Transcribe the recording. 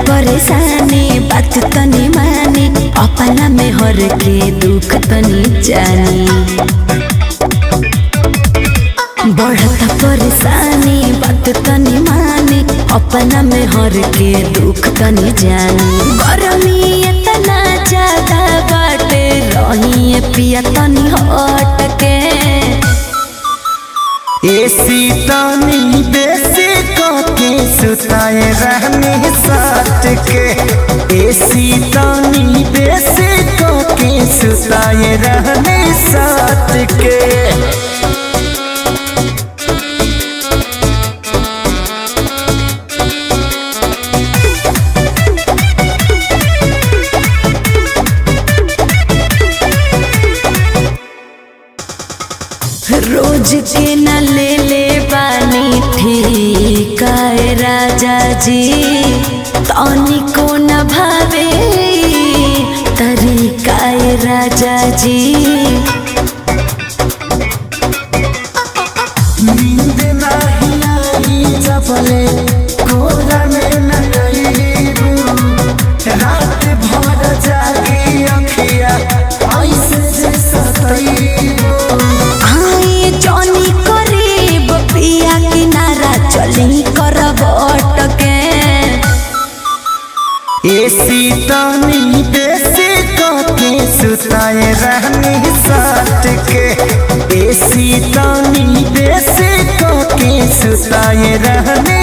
परेशानी बात तनी मानी अपना में हर के दुख तनी जानी। बढ़ता परेशानी बात तनी मानी अपना में हर के दुख तनी जानी। गरमी इतना ज्यादा बाटे रही पिया तनी हट के एसी तनी बेसी के सुताए रहने साथ के। एसी तनी बेसी के सुताए रहने साथ के। रोज के न ले ले बानी ठीका राजा जी तनी को न भावे तरीका राजा जी। नींद नहीं आई जबले कोरा में न गईबू रात भर जागी अखिया ऐसे जे सतईबू। जनी करीब पिया किनारा चली करब अटके। एसी तनी बेसी के सुताए रहने साथ के। एसी तनी बेसी के सुताए रहने